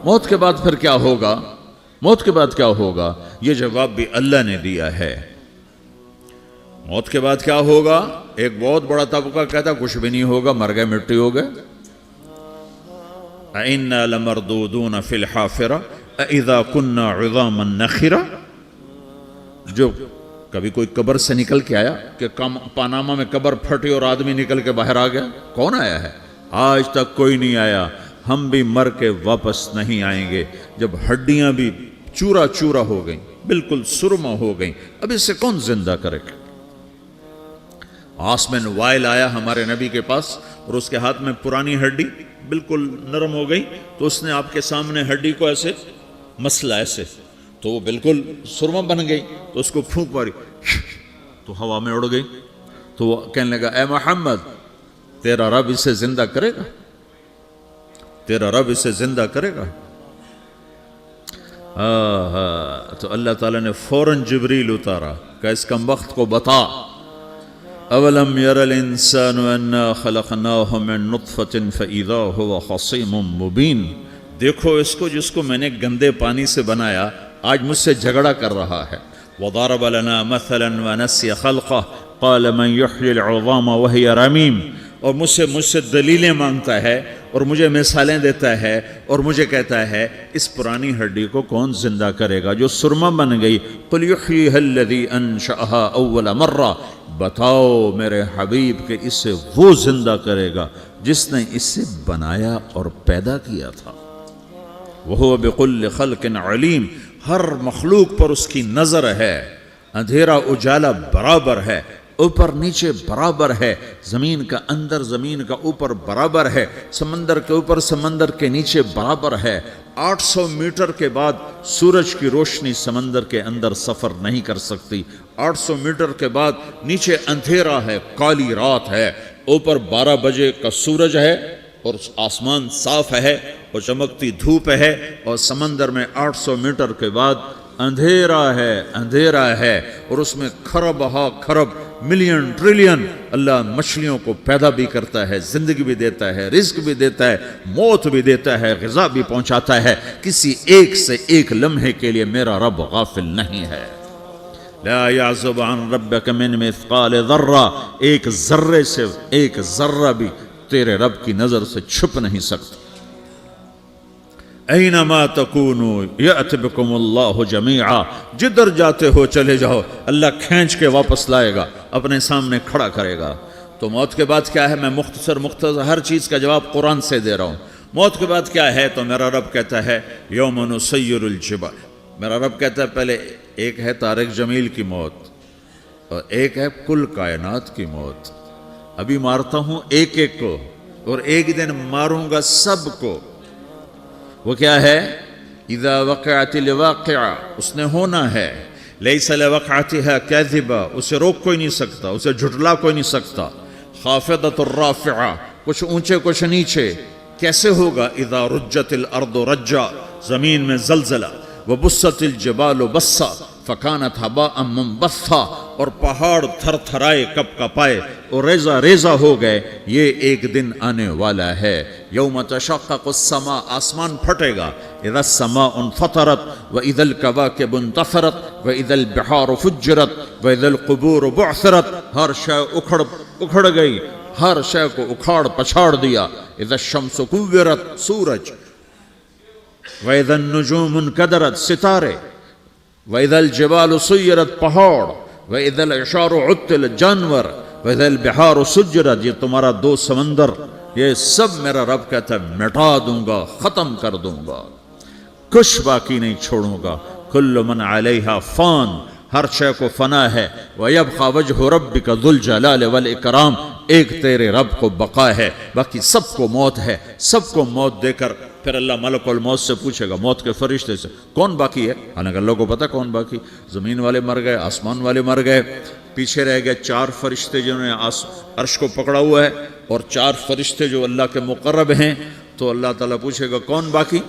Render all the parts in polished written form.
موت کے بعد پھر کیا ہوگا؟ موت کے بعد کیا ہوگا؟ یہ جواب بھی اللہ نے دیا ہے۔ موت کے بعد کیا ہوگا؟ ایک بہت بڑا طبقہ کہتا کچھ بھی نہیں ہوگا، مر گئے، مٹی ہو گئے۔ اِنَّا لَمَرْدُودُونَ فِي الْحَافِرَةِ اِذَا كُنَّا عِظَامًا نَخِرَةً۔ جو کبھی کوئی قبر سے نکل کے آیا کہ پاناما میں قبر پھٹی اور آدمی نکل کے باہر آ گیا؟ کون آیا ہے؟ آج تک کوئی نہیں آیا۔ ہم بھی مر کے واپس نہیں آئیں گے۔ جب ہڈیاں بھی چورا چورا ہو گئیں، بالکل سرما ہو گئیں، اب اس سے کون زندہ کرے گا؟ آسمن وائل آیا ہمارے نبی کے پاس اور اس کے ہاتھ میں پرانی ہڈی بالکل نرم ہو گئی، تو اس نے آپ کے سامنے ہڈی کو ایسے مسلا ایسے، تو وہ بالکل سرما بن گئی، تو اس کو پھونک ماری تو ہوا میں اڑ گئی۔ تو وہ کہنے لگا اے محمد تیرا رب اسے زندہ کرے گا؟ تیرا رب اسے زندہ کرے گا؟ تو اللہ تعالیٰ نے فوراً جبریل اتارا کہ اس کم وقت کو بتا، اولم یر الانسان انا خلقناہ من نطفۃ فاذا هو خصیم مبین۔ دیکھو اس کو جس کو میں نے گندے پانی سے بنایا، آج مجھ سے جھگڑا کر رہا ہے۔ وضرب لنا مثلا ونسی خلقہ قال من یحیی العظام وہی رمیم۔ اور مجھ سے دلیلیں مانگتا ہے اور مجھے مثالیں دیتا ہے اور مجھے کہتا ہے اس پرانی ہڈی کو کون زندہ کرے گا جو سرما بن گئی؟ قل یحییہا الذی انشأہا اول مرہ۔ بتاؤ میرے حبیب کہ اسے وہ زندہ کرے گا جس نے اسے بنایا اور پیدا کیا تھا۔ وہو بکل خلق علیم۔ ہر مخلوق پر اس کی نظر ہے، اندھیرا اجالا برابر ہے، اوپر نیچے برابر ہے، زمین کا اندر زمین کا اوپر برابر ہے، سمندر کے اوپر سمندر کے نیچے برابر ہے۔ 800 میٹر کے بعد سورج کی روشنی سمندر کے اندر سفر نہیں کر سکتی۔ 800 میٹر کے بعد نیچے اندھیرا ہے، کالی رات ہے، اوپر 12 بجے کا سورج ہے اور آسمان صاف ہے اور چمکتی دھوپ ہے، اور سمندر میں 800 میٹر کے بعد اندھیرا ہے اور اس میں کھرب ہا کھرب ملین ٹریلین اللہ مچھلیوں کو پیدا بھی کرتا ہے، زندگی بھی دیتا ہے، رزق بھی دیتا ہے، موت بھی دیتا ہے، غذا بھی پہنچاتا ہے۔ کسی ایک سے ایک لمحے کے لیے میرا رب غافل نہیں ہے۔ لا يعزب عن ربك من مثقال ذرہ، ایک ذرے سے ایک ذرہ بھی تیرے رب کی نظر سے چھپ نہیں سکتا۔ اینما تکونوا یأت بکم اللہ جمیعا، جدھر جاتے ہو چلے جاؤ، اللہ کھینچ کے واپس لائے گا، اپنے سامنے کھڑا کرے گا۔ تو موت کے بعد کیا ہے؟ میں مختصر ہر چیز کا جواب قرآن سے دے رہا ہوں۔ موت کے بعد کیا ہے؟ تو میرا رب کہتا ہے یوم نسیر الجبال۔ میرا رب کہتا ہے پہلے ایک ہے طارق جمیل کی موت اور ایک ہے کل کائنات کی موت۔ ابھی مارتا ہوں ایک ایک کو اور ایک دن ماروں گا سب کو۔ وہ کیا ہے؟ اذا وقعت الواقعہ، اس نے ہونا ہے۔ لیس لوقعتها کاذبہ، اسے روک کوئی نہیں سکتا، اسے جھٹلا کوئی نہیں سکتا۔ خافضۃ الرافعہ، کچھ اونچے کچھ نیچے۔ کیسے ہوگا؟ اذا رجت الارض رجا، زمین میں زلزلہ۔ وبست الجبال بسا فکانت ہباء منبثا، اور پہاڑ تھر تھرائے کپ کپائے اور ریزہ ریزہ ہو گئے۔ یہ ایک دن آنے والا ہے۔ یوم تشقق السماء، آسمان پھٹے گا۔ اذا السماء انفطرت واذا الكواكب انتثرت واذا البحار فجرت واذا القبور بعثرت، ہر شے اکھڑ گئی، ہر شے کو اکھاڑ پچھاڑ دیا۔ اذا الشمس كورت، سورج۔ واذا النجوم انكدرت، ستارے۔ وَإِذَا الْجِبَالُ سُيِّرَتْ، پہاڑ۔ وَإِذَا الْعِشَارُ عُطِّلَتْ، جانور۔ وَإِذَا الْبِحَارُ سُجِّرَتْ، یہ تمہارا دو سمندر، یہ سب میرا رب کہتا ہے مٹا دوں گا، ختم کر دوں گا، کچھ باقی نہیں چھوڑوں گا۔ كُلُّ مَنْ عَلَيْهَا فان، ہر شے کو فنا ہے۔ وَيَبْقَى وَجْهُ رَبِّكَ ذُو الْجَلَالِ وَالْإِكْرَامِ، ایک تیرے رب کو بقا ہے، باقی سب کو موت ہے۔ سب کو موت دے کر پھر اللہ ملک الموت سے پوچھے گا، موت کے فرشتے سے، کون باقی ہے؟ حالانکہ اللہ کو پتہ کون باقی۔ زمین والے مر گئے، آسمان والے مر گئے، پیچھے رہ گئے 4 فرشتے جنہوں نے عرش کو پکڑا ہوا ہے اور 4 فرشتے جو اللہ کے مقرب ہیں۔ تو اللہ تعالیٰ پوچھے گا کون باقی؟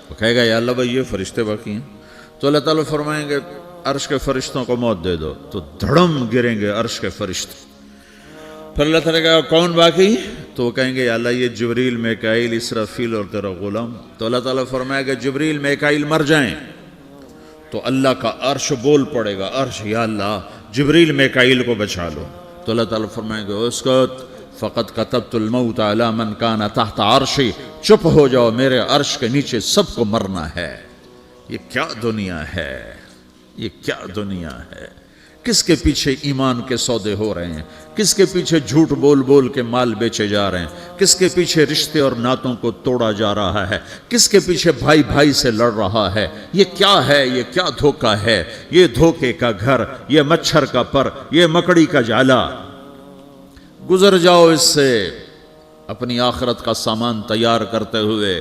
وہ کہے گا یا اللہ بھائی یہ فرشتے باقی ہیں۔ تو اللہ تعالیٰ فرمائیں گے عرش کے فرشتوں کو موت دے دو، تو دھڑم گریں گے عرش کے فرشتے۔ پھر اللہ تعالیٰ کہا کون باقی؟ تو وہ کہیں گے یا اللہ یہ جبریل میکائیل اسرافیل اور تیرا غلام. تو اللہ تعالیٰ فرمائے گا جبریل میکائیل مر جائیں تو اللہ کا عرش بول پڑے گا, عرش یا اللہ جبریل میکائیل کو بچا لو. تو اللہ تعالیٰ فرمائے گا اسکت فقط کتبت الموت علی من کان تحت عرشی, چپ ہو جاؤ میرے عرش کے نیچے سب کو مرنا ہے. یہ کیا دنیا ہے, یہ کیا دنیا ہے. کس کے پیچھے ایمان کے سودے ہو رہے ہیں, کس کے پیچھے جھوٹ بول بول کے مال بیچے جا رہے ہیں, کس کے پیچھے رشتے اور ناتوں کو توڑا جا رہا ہے, کس کے پیچھے بھائی بھائی سے لڑ رہا ہے. یہ کیا ہے, یہ کیا دھوکہ ہے, یہ دھوکے کا گھر, یہ مچھر کا پر, یہ مکڑی کا جالا. گزر جاؤ اس سے اپنی آخرت کا سامان تیار کرتے ہوئے.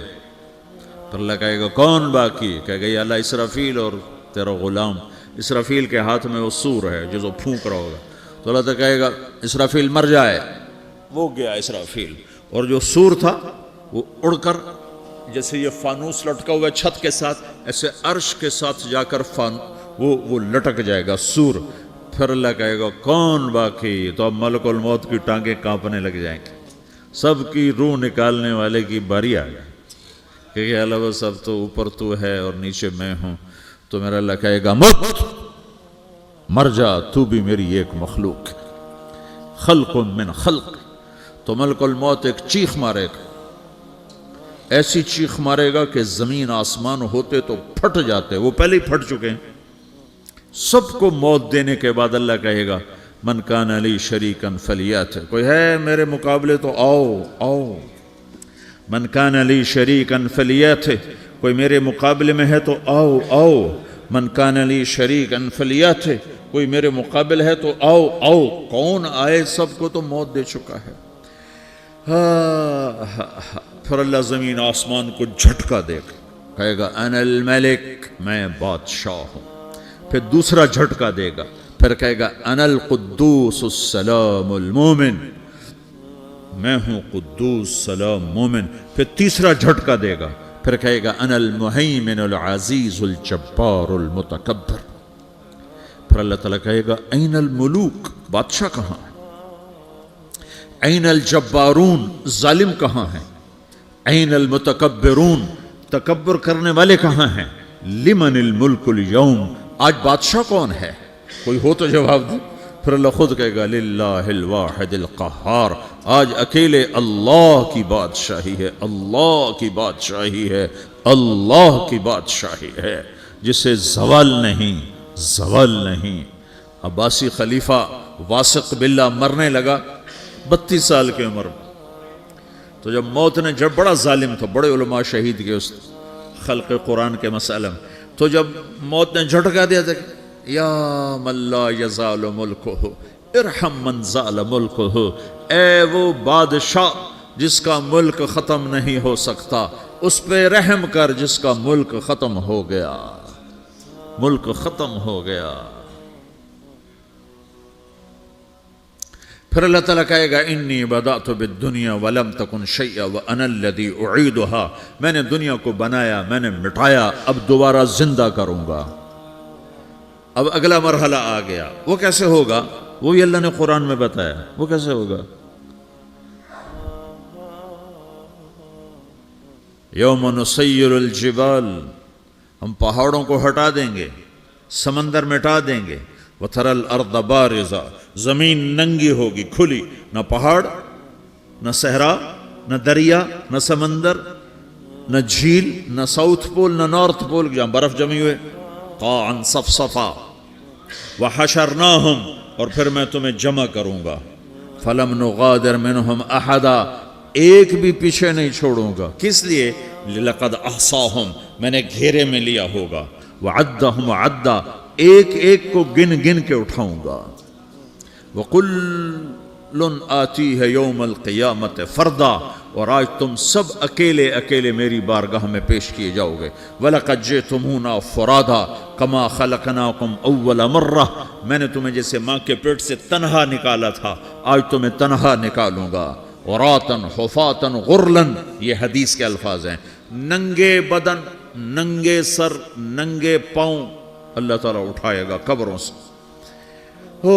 پھر اللہ کہے گا کون باقی, کہے گا یا اللہ اسرافیل اور تیرا غلام. اسرافیل کے ہاتھ میں وہ سور ہے جو پھونک رہا ہوگا. تو اللہ تعالیٰ کہے گا اسرافیل مر جائے, وہ گیا اسرافیل, اور جو سور تھا وہ اڑ کر جیسے یہ فانوس لٹکا ہوا چھت کے ساتھ ایسے عرش کے ساتھ جا کر وہ لٹک جائے گا سور. پھر اللہ کہے گا کون باقی, تو اب ملک الموت کی ٹانگیں کانپنے لگ جائیں گی, سب کی روح نکالنے والے کی باری آ گئی کہ اللہ وہ سب تو اوپر تو ہے اور نیچے میں ہوں. تو میرا اللہ کہے گا موت مر جا, تو بھی میری ایک مخلوق, خلق من خلق. تو ملک الموت ایک چیخ مارے گا, ایسی چیخ مارے گا کہ زمین آسمان ہوتے تو پھٹ جاتے, وہ پہلے ہی پھٹ چکے ہیں. سب کو موت دینے کے بعد اللہ کہے گا من کان علی شریکن فلیات, کوئی ہے میرے مقابلے تو آؤ آؤ. من کان علی شریکن فلیات, کوئی میرے مقابلے میں ہے تو آؤ آؤ. من کان علی شریکن فلیات, کوئی میرے مقابل ہے تو آؤ آؤ. کون آئے, سب کو تو موت دے چکا ہے. پھر اللہ زمین آسمان کو جھٹکا دے گا, کہے گا انا الملک, میں بادشاہ ہوں. پھر دوسرا جھٹکا دے گا, پھر کہے گا انا القدوس السلام المومن, میں ہوں قدوس سلام مومن. پھر تیسرا جھٹکا دے گا, پھر کہے گا انا المہیمن العزیز الجبار المتکبر. پھر اللہ تعالیٰ کہے گا این الملوک, بادشاہ کہاں ہے؟ این الجبارون, ظالم کہاں ہیں؟ این المتکبرون, تکبر کرنے والے کہاں ہیں؟ لمن الملک اليوم, آج بادشاہ کون ہے؟ کوئی ہو تو جواب دے. پھر اللہ خود کہے گا للہ الواحد القہار, آج اکیلے اللہ کی بادشاہی ہے, اللہ کی بادشاہی ہے, اللہ کی بادشاہی ہے جسے زوال نہیں, زوال نہیں. عباسی خلیفہ واسق باللہ مرنے لگا 32 سال کی عمر میں. تو جب موت نے, جب بڑا ظالم تھا, بڑے علماء شہید کے اس خلق قرآن کے مسئلہ میں, تو جب موت نے جھٹکا دیا تھا یا من لا یزال ملکہ ارحم من زال ملکہ, اے وہ بادشاہ جس کا ملک ختم نہیں ہو سکتا, اس پہ رحم کر جس کا ملک ختم ہو گیا, ملک ختم ہو گیا. پھر اللہ تعالیٰ کہے گا انی بدأت بالدنیا ولم تکن شیئا وانا الذی اعیدہا, میں نے دنیا کو بنایا, میں نے مٹایا, اب دوبارہ زندہ کروں گا. اب اگلا مرحلہ آ گیا, وہ کیسے ہوگا؟ وہ بھی اللہ نے قرآن میں بتایا. وہ کیسے ہوگا؟ یوم نسیر الجبال, ہم پہاڑوں کو ہٹا دیں گے, سمندر مٹا دیں گے. وتری الارض بارزا, زمین ننگی ہوگی, کھلی, نہ پہاڑ, نہ صحرا, نہ دریا, نہ سمندر, نہ جھیل, نہ ساؤتھ پول, نہ نارتھ پول جہاں برف جمی ہوئے. قاعا صفصفا وحشرناہم, اور پھر میں تمہیں جمع کروں گا. فلم نغادر منہم احدا, ایک بھی پیچھے نہیں چھوڑوں گا. کس لیے؟ لقد احصاہم, میں نے گھیرے میں لیا ہوگا. وعدہم عدا, ایک ایک کو گن گن کے اٹھاؤں گا. وَقُلٌّ آتِيهَ يَوْمَ الْقِيَامَةِ فَرْدًا, اور آج تم سب اکیلے اکیلے میری بارگاہ میں پیش کیے جاؤ گے. وَلَقَدْ جِئْتُمُونَا فُرَادًا كَمَا خَلَقْنَاكُمْ أَوَّلَ مَرَّةٍ, میں نے تمہیں جیسے ماں کے پیٹ سے تنہا نکالا تھا, آج تمہیں تنہا نکالوں گا. عُرَاةً حُفَاةً غُرْلًا, یہ حدیث کے الفاظ ہیں. ننگے بدن, ننگے سر, ننگے پاؤں اللہ تعالیٰ اٹھائے گا قبروں سے. ہو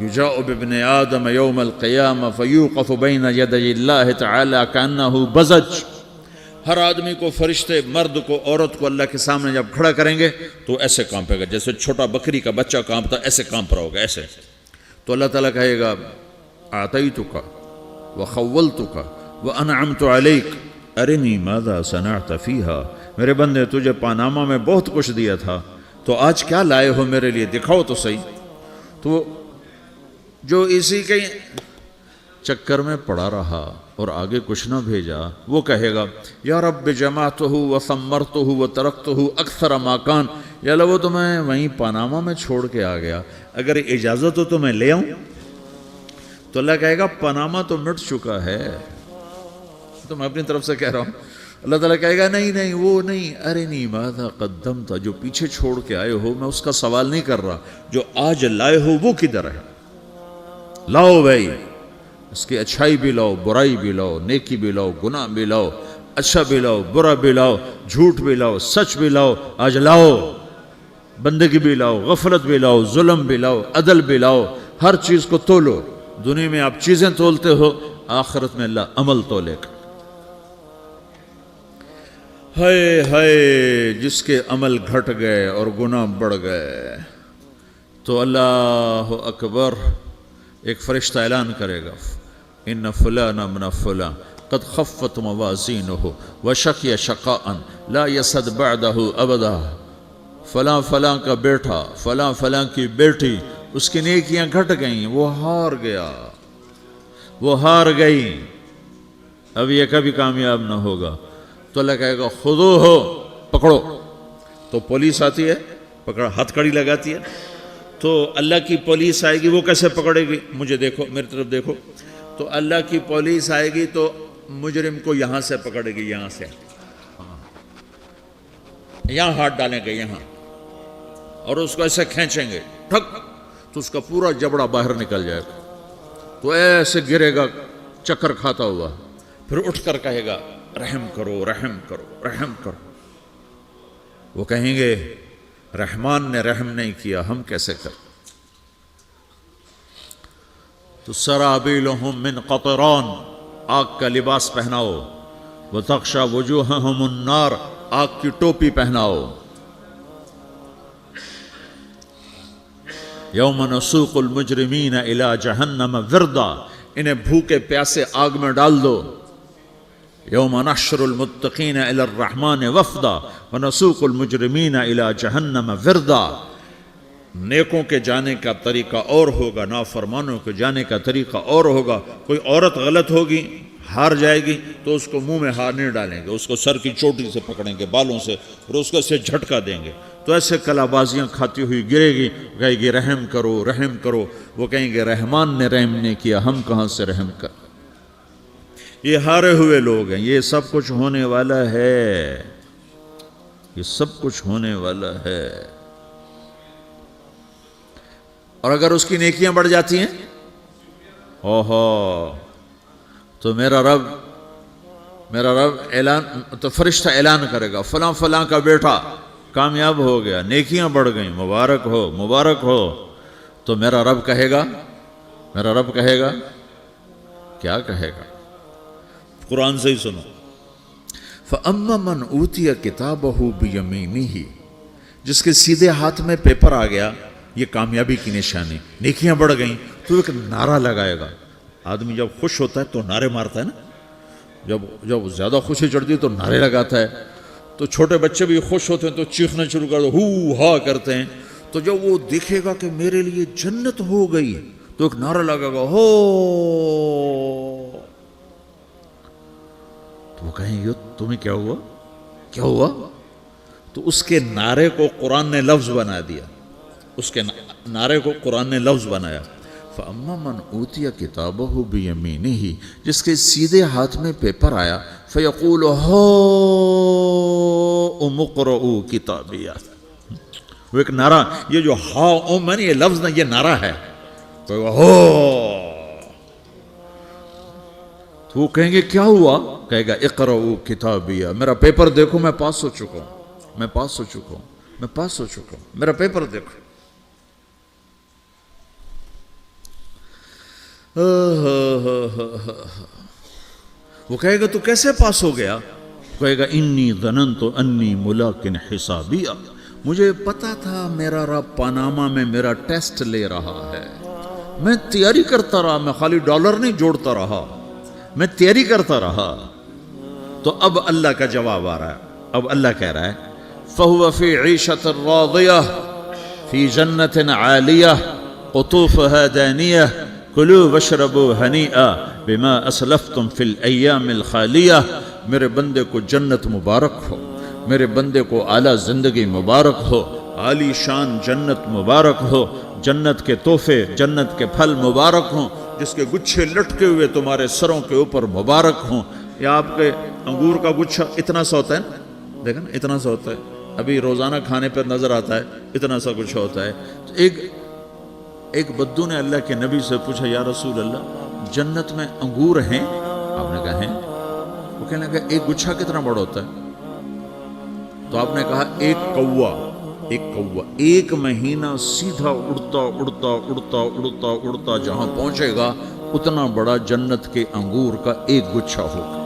یجاء بابن آدم یوم القیامہ فیوقف بین یدی اللہ تعالی کأنہ بزج، ہر آدمی کو، فرشتے، مرد کو، عورت کو اللہ کے سامنے جب کھڑا کریں گے تو ایسے کانپے گا جیسے چھوٹا بکری کا بچہ کانپتا، ایسے کانپ رہا ہوگا ایسے. تو اللہ تعالیٰ کہے گا اعطیتک وخولتک وانعمت علیک ارنی ماذا صنعت فیہا، میرے بندے تجھے پاناما میں بہت کچھ دیا تھا، تو آج کیا لائے ہو میرے لیے، دکھاؤ تو صحیح. تو جو اسی کے چکر میں پڑا رہا اور آگے کچھ نہ بھیجا، وہ کہے گا یا رب جمعتہ وثمرتہ وترکتہ اکثر ما کان، یا اللہ وہ تو میں وہیں پاناما میں چھوڑ کے آ گیا، اگر اجازت ہو تو میں لے آؤں. تو اللہ کہے گا پاناما تو مٹ چکا ہے، تو میں اپنی طرف سے کہہ رہا ہوں. اللہ تعالیٰ کہے گا نہیں نہیں وہ نہیں، ارنی ماذا قدمت، جو پیچھے چھوڑ کے آئے ہو میں اس کا سوال نہیں کر رہا، جو آج لائے ہو وہ کدھر ہے، لاؤ بھائی، اس کی اچھائی بھی لاؤ، برائی بھی لاؤ، نیکی بھی لاؤ، گناہ بھی لاؤ، اچھا بھی لاؤ، برا بھی لاؤ، جھوٹ بھی لاؤ، سچ بھی لاؤ، آج لاؤ، بندگی بھی لاؤ، غفلت بھی لاؤ، ظلم بھی لاؤ، عدل بھی لاؤ، ہر چیز کو تولو. دنیا میں آپ چیزیں تولتے ہو، آخرت میں اللہ عمل تولے گا. ہائے ہائے جس کے عمل گھٹ گئے اور گناہ بڑھ گئے، تو اللہ اکبر، ایک فرشتہ اعلان کرے گا ان فلان من فلان قد خفت موازینہ وشقی شقاء لا یسد بعدہ ابدا، فلاں فلاں کا بیٹا، فلاں فلاں کی بیٹی، اس کی نیکیاں گھٹ گئیں، وہ ہار گیا، وہ ہار گئی، اب یہ کبھی کامیاب نہ ہوگا. تو اللہ کہے گا خودو ہو، پکڑو. تو پولیس آتی ہے، پکڑ ہتھ کڑی لگاتی ہے، تو اللہ کی پولیس آئے گی، وہ کیسے پکڑے گی، مجھے دیکھو، میری طرف دیکھو. تو اللہ کی پولیس آئے گی تو مجرم کو یہاں سے پکڑے گی، یہاں سے، یہاں ہاتھ ڈالیں گے یہاں، اور اس کو ایسے کھینچیں گے ٹھک، تو اس کا پورا جبڑا باہر نکل جائے گا، تو ایسے گرے گا چکر کھاتا ہوا، پھر اٹھ کر کہے گا رحم کرو، رحم کرو، رحم کرو. وہ کہیں گے رحمان نے رحم نہیں کیا، ہم کیسے کریں. تو سرابیلہم من قطران، آگ کا لباس پہناؤ، وتغشی وجوہہم النار، آگ کی ٹوپی پہناؤ. یوم نسوق المجرمین الی جہنم وردا، انہیں بھوکے پیاسے آگ میں ڈال دو. یوم نحشر المتقین الی الرحمن وفدا ونسوق المجرمین الی جہنم وردا. نیکوں کے جانے کا طریقہ اور ہوگا، نافرمانوں کے جانے کا طریقہ اور ہوگا. کوئی عورت غلط ہوگی، ہار جائے گی، تو اس کو منہ میں ہار نہیں ڈالیں گے، اس کو سر کی چوٹی سے پکڑیں گے، بالوں سے، اور اس کو سے جھٹکا دیں گے. تو ایسے کلا بازیاں کھاتی ہوئی گرے گی، کہے گی رحم کرو، رحم کرو. وہ کہیں گے رحمان نے رحم نہیں کیا، ہم کہاں سے رحم کر. یہ ہارے ہوئے لوگ ہیں. یہ سب کچھ ہونے والا ہے، یہ سب کچھ ہونے والا ہے. اور اگر اس کی نیکیاں بڑھ جاتی ہیں، اوہو، تو میرا رب اعلان، تو فرشتہ اعلان کرے گا فلاں فلاں کا بیٹا کامیاب ہو گیا، نیکیاں بڑھ گئیں، مبارک ہو، مبارک ہو. تو میرا رب کہے گا کیا کہے گا؟ قرآن سے ہی سنو. فَأَمَّا مَنْ أُوتِيَ كِتَابَهُ بِيَمِينِهِ، جس کے سیدھے ہاتھ میں پیپر آ گیا، یہ کامیابی کی نشانی، نیکیاں بڑھ گئیں، تو ایک نعرہ لگائے گا. آدمی جب خوش ہوتا ہے تو نعرے مارتا ہے نا، جب زیادہ خوشی چڑھتی ہے تو نعرے لگاتا ہے. تو چھوٹے بچے بھی خوش ہوتے ہیں تو چیخنا شروع کر دو، ہو ہا کرتے ہیں. تو جب وہ دیکھے گا کہ میرے لیے جنت ہو گئی، تو ایک نعرہ لگے گا، ہو. تو وہ کہیں گے تمہیں کیا ہوا؟ تو اس کے نعرے کو قرآن نے لفظ بنا دیا، اس کے نعرے کو قرآن نے لفظ بنایا. فَأَمَّا مَنْ أُوتِيَ كِتَابَهُ بِيَمِينِهِ، جس کے سیدھے ہاتھ میں پیپر آیا، فَيَقُولُ هَاؤْمُ اقْرَءُوا كِتَابِيَهْ. وہ ایک نعرہ، یہ جو ہاؤم ہے نا، یہ لفظ نہ، یہ نعرہ ہے. تو وہ کہیں گے کیا ہوا؟ کہے گا اقرؤوا کتابیہ، میرا پیپر دیکھو، میں پاس ہو چکا ہوں، میرا پیپر دیکھو. وہ کہے گا تو کیسے پاس ہو گیا؟ کہے گا انی ظننت انی ملاقن حسابیہ، مجھے پتا تھا میرا رب پاناما میں میرا ٹیسٹ لے رہا ہے، میں تیاری کرتا رہا، میں خالی ڈالر نہیں جوڑتا رہا، میں تیاری کرتا رہا۔ تو اب اللہ کا جواب آ رہا ہے، اب اللہ کہہ رہا ہے فَهُوَ فِي عِيشَةٍ رَاضِيَةٍ فِي جَنَّةٍ عَالِيَةٍ قُطُوفُهَا دَانِيَةٌ كُلُوا وَاشْرَبُوا هَنِيئًا بِمَا أَسْلَفْتُمْ فِي الْأَيَّامِ الْخَالِيَةِ، میرے بندے کو جنت مبارک ہو، میرے بندے کو اعلیٰ زندگی مبارک ہو، عالی شان جنت مبارک ہو، جنت کے تحفے، جنت کے پھل مبارک ہوں، جس کے گچھے لٹکے ہوئے تمہارے سروں کے اوپر مبارک ہوں۔ یا آپ کے انگور کا گچھا اتنا سا ہوتا ہے نا، دیکھیں نا اتنا سا ہوتا ہے، ابھی روزانہ کھانے پر نظر آتا ہے، اتنا سا گچھا ہوتا ہے۔ تو ایک بدو نے اللہ کے نبی سے پوچھا یا رسول اللہ جنت میں انگور ہیں؟ آپ نے کہا ہیں۔ وہ کہنے لگا ایک گچھا کتنا بڑا ہوتا ہے؟ تو آپ نے کہا ایک مہینہ سیدھا اڑتا جہاں پہنچے گا اتنا بڑا جنت کے انگور کا ایک گچھا ہوگا۔